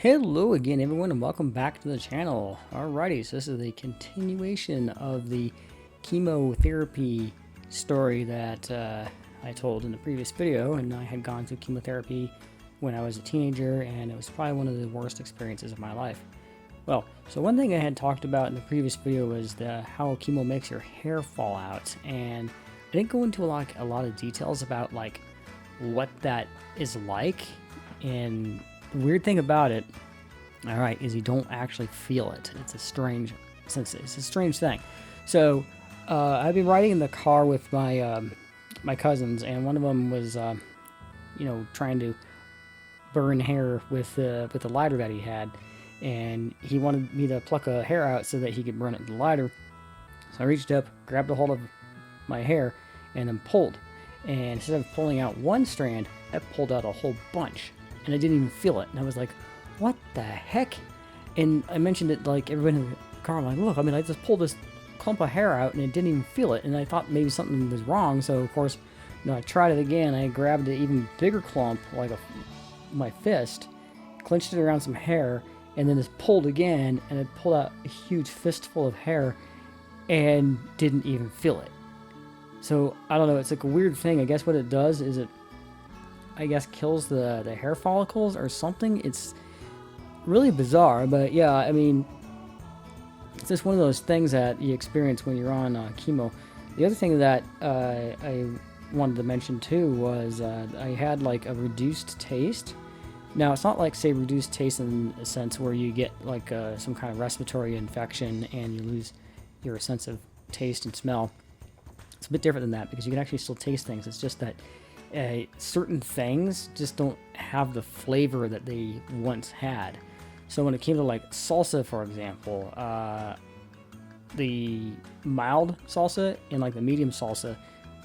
Hello again, everyone, and welcome back to the channel. Alrighty, so this is a continuation of the chemotherapy story that I told in the previous video, and I had gone through chemotherapy when I was a teenager, and it was probably one of the worst experiences of my life. Well, so one thing I had talked about in the previous video was how chemo makes your hair fall out, and I didn't go into a lot of details about like what that is like. And the weird thing about it, all right, is you don't actually feel it. It's a strange thing. So I've been riding in the car with my cousins, and one of them was trying to burn hair with the lighter that he had, and he wanted me to pluck a hair out so that he could burn it with the lighter. So I reached up, grabbed a hold of my hair, and then pulled. And instead of pulling out one strand, I pulled out a whole bunch, and I didn't even feel it. And I was like, what the heck? And I mentioned it like everybody in the car. I'm like, look, I mean, I just pulled this clump of hair out and it didn't even feel it. And I thought maybe something was wrong. So of course, I tried it again. I grabbed an even bigger clump, like my fist, clenched it around some hair, and then just pulled again. And it pulled out a huge fistful of hair and didn't even feel it. So I don't know. It's like a weird thing. I guess what it does is it, I guess, kills the hair follicles or something. It's really bizarre, but yeah, I mean, it's just one of those things that you experience when you're on chemo. The other thing that I wanted to mention too was I had like a reduced taste. Now, it's not like, say, reduced taste in a sense where you get like some kind of respiratory infection and you lose your sense of taste and smell. It's a bit different than that because you can actually still taste things. It's just that certain things just don't have the flavor that they once had. So when it came to like salsa, for example, the mild salsa and like the medium salsa,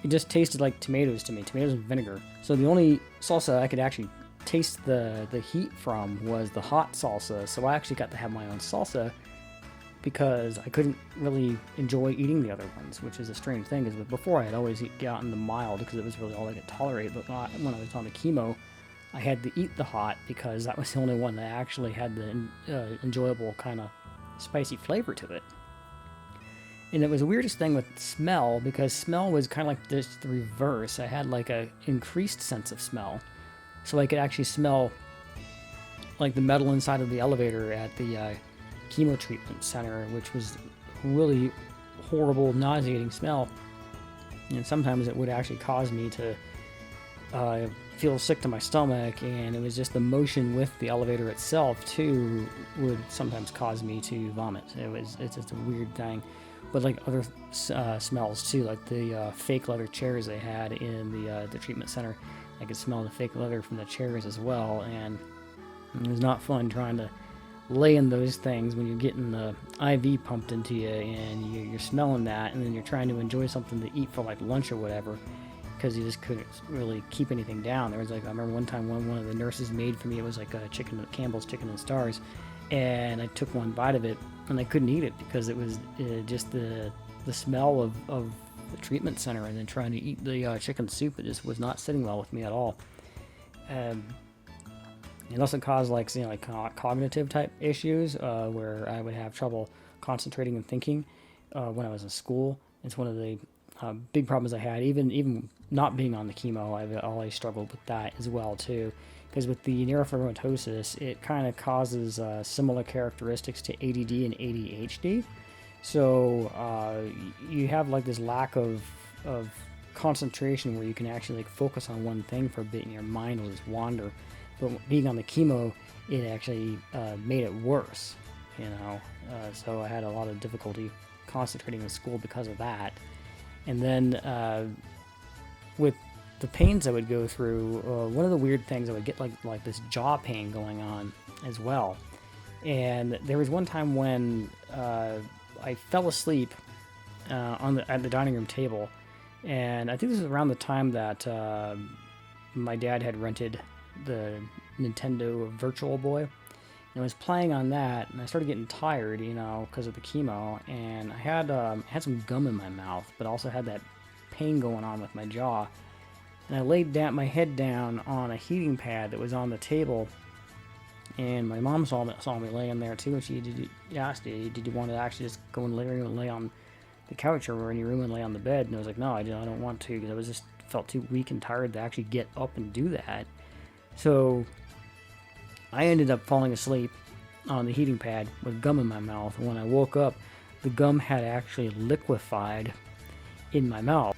it just tasted like tomatoes to me, tomatoes and vinegar. So the only salsa I could actually taste the heat from was the hot salsa. So I actually got to have my own salsa because I couldn't really enjoy eating the other ones, which is a strange thing. Because before I had always gotten the mild because it was really all I could tolerate. But when I was on the chemo, I had to eat the hot because that was the only one that actually had the enjoyable kind of spicy flavor to it. And it was the weirdest thing with smell because smell was kind of like the reverse. I had like a increased sense of smell. So I could actually smell like the metal inside of the elevator at the chemo treatment center, which was really horrible, nauseating smell. And sometimes it would actually cause me to feel sick to my stomach, and it was just the motion with the elevator itself too would sometimes cause me to vomit. It's just a weird thing. But like other smells too, like the fake leather chairs they had in the treatment center, I could smell the fake leather from the chairs as well, and it was not fun trying to lay in those things when you're getting the IV pumped into you and you're smelling that, and then you're trying to enjoy something to eat for like lunch or whatever, because you just couldn't really keep anything down. There was like, I remember one time one of the nurses made for me, it was like a Campbell's Chicken and Stars, and I took one bite of it and I couldn't eat it because it was just the smell of the treatment center, and then trying to eat the chicken soup, it just was not sitting well with me at all. It also caused like cognitive type issues where I would have trouble concentrating and thinking when I was in school. It's one of the big problems I had. Even not being on the chemo, I've always struggled with that as well too. Because with the neurofibromatosis, it kind of causes similar characteristics to ADD and ADHD. So you have like this lack of concentration where you can actually like focus on one thing for a bit and your mind will just wander. But being on the chemo, it actually made it worse, so I had a lot of difficulty concentrating in school because of that. And then with the pains I would go through, one of the weird things, I would get like this jaw pain going on as well. And there was one time when I fell asleep at the dining room table, and I think this was around the time that my dad had rented the Nintendo Virtual Boy, and I was playing on that, and I started getting tired, because of the chemo, and I had some gum in my mouth, but also had that pain going on with my jaw, and I laid my head down on a heating pad that was on the table, And my mom saw me laying there too, and she asked me, did you want to actually just go in the living room and lay on the couch or any room and lay on the bed? And I was like, no, I don't want to, because I was just felt too weak and tired to actually get up and do that. So I ended up falling asleep on the heating pad with gum in my mouth. When I woke up, the gum had actually liquefied in my mouth.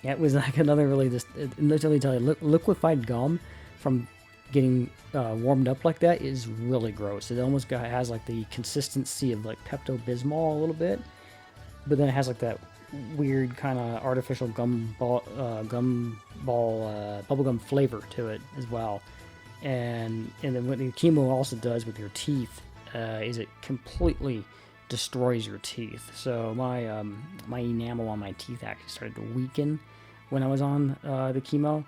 It was like another really just, let me tell you, liquefied gum from getting warmed up like that is really gross. It almost has like the consistency of like Pepto-Bismol a little bit, but then it has like that weird kind of artificial bubblegum flavor to it as well. And then what the chemo also does with your teeth is it completely destroys your teeth. So my my enamel on my teeth actually started to weaken when I was on the chemo,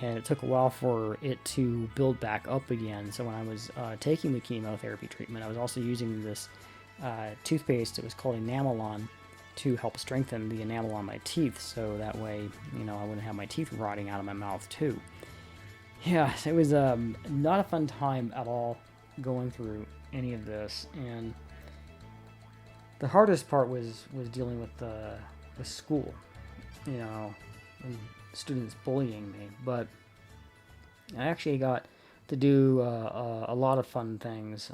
and it took a while for it to build back up again. So when I was taking the chemotherapy treatment, I was also using this toothpaste. It was called Enamelon, to help strengthen the enamel on my teeth, so that way, you know, I wouldn't have my teeth rotting out of my mouth too. Yeah, it was not a fun time at all going through any of this, and the hardest part was dealing with school, you know, and students bullying me. But I actually got to do a lot of fun things,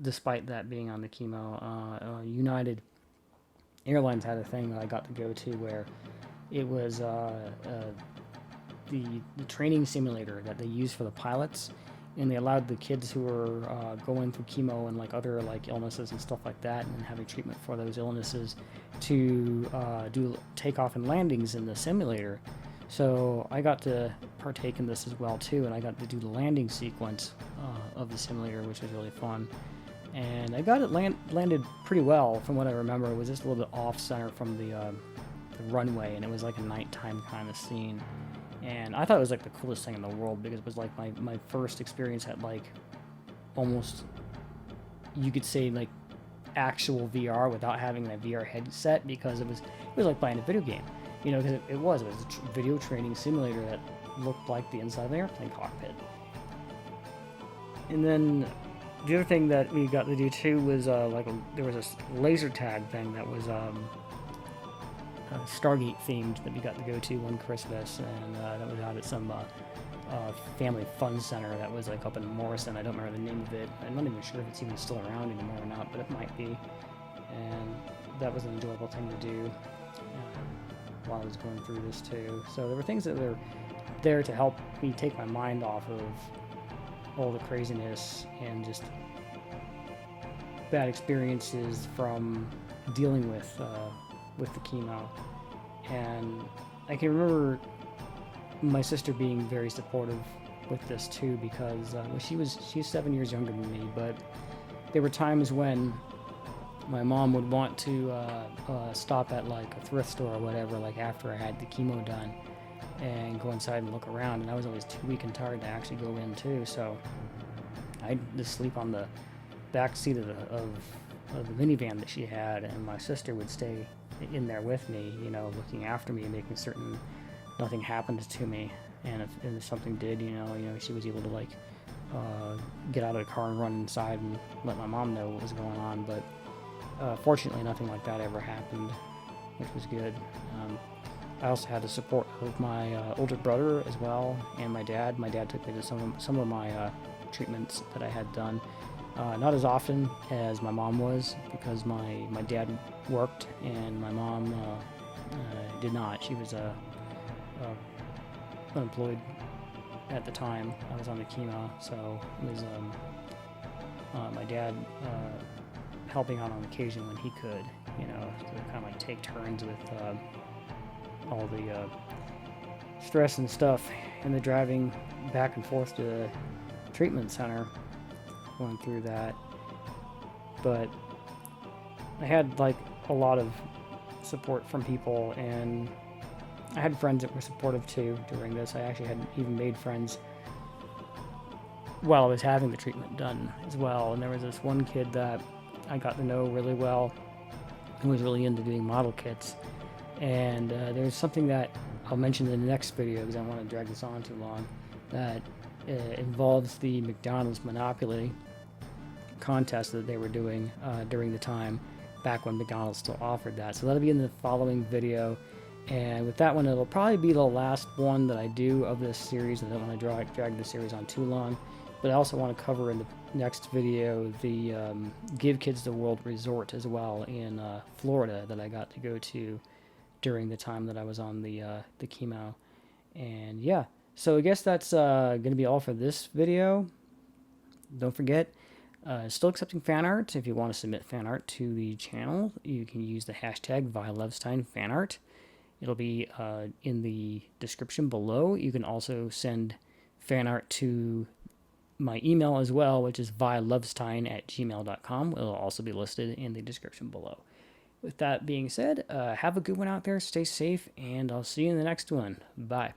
despite that being on the chemo. United Airlines had a thing that I got to go to where it was the training simulator that they use for the pilots, and they allowed the kids who were going through chemo and like other like illnesses and stuff like that, and having treatment for those illnesses, to do takeoff and landings in the simulator. So I got to partake in this as well too, and I got to do the landing sequence of the simulator, which was really fun. And I got it landed pretty well from what I remember. It was just a little bit off center from the runway, and it was like a nighttime kind of scene. And I thought it was like the coolest thing in the world, because it was like my first experience at like almost, you could say, like actual VR without having that VR headset, because it was like playing a video game, you know, because it was a video training simulator that looked like the inside of an airplane cockpit. And then the other thing that we got to do too was there was a laser tag thing that was Stargate themed that we got to go to one Christmas, and that was out at some family fun center that was like up in Morrison. I don't remember the name of it. I'm not even sure if it's even still around anymore or not, but it might be. And that was an enjoyable thing to do while I was going through this too. So there were things that were there to help me take my mind off of all the craziness and just bad experiences from dealing with the chemo. And I can remember my sister being very supportive with this too, because she's 7 years younger than me, but there were times when my mom would want to stop at like a thrift store or whatever, like after I had the chemo done, and go inside and look around, and I was always too weak and tired to actually go in too, so I'd just sleep on the back seat of the minivan that she had, and my sister would stay in there with me, you know, looking after me, making certain nothing happened to me. And if something did, you know, she was able to like get out of the car and run inside and let my mom know what was going on. But fortunately, nothing like that ever happened, which was good. I also had the support of my older brother as well, and my dad. My dad took me to some of my treatments that I had done. Not as often as my mom was, because my dad worked and my mom did not. She was unemployed at the time I was on the chemo, so it was my dad helping out on occasion when he could, you know, to kind of like take turns with all the stress and stuff and the driving back and forth to the treatment center, going through that. But I had like a lot of support from people, and I had friends that were supportive too during this. I actually had even made friends while I was having the treatment done as well, and there was this one kid that I got to know really well who was really into doing model kits. And there's something that I'll mention in the next video, because I don't want to drag this on too long, that involves the McDonald's Monopoly contest that they were doing during the time back when McDonald's still offered that. So that'll be in the following video. And with that one, it'll probably be the last one that I do of this series. I don't want to drag the series on too long, but I also want to cover in the next video the Give Kids the World Resort as well in Florida that I got to go to during the time that I was on the Chemo. And yeah, so I guess that's going to be all for this video. Don't forget, still accepting fan art. If you want to submit fan art to the channel, you can use the hashtag Lovestein fanart. It'll be in the description below. You can also send fan art to my email as well, which is vilovestein@gmail.com. It'll also be listed in the description below. With that being said, have a good one out there. Stay safe, and I'll see you in the next one. Bye.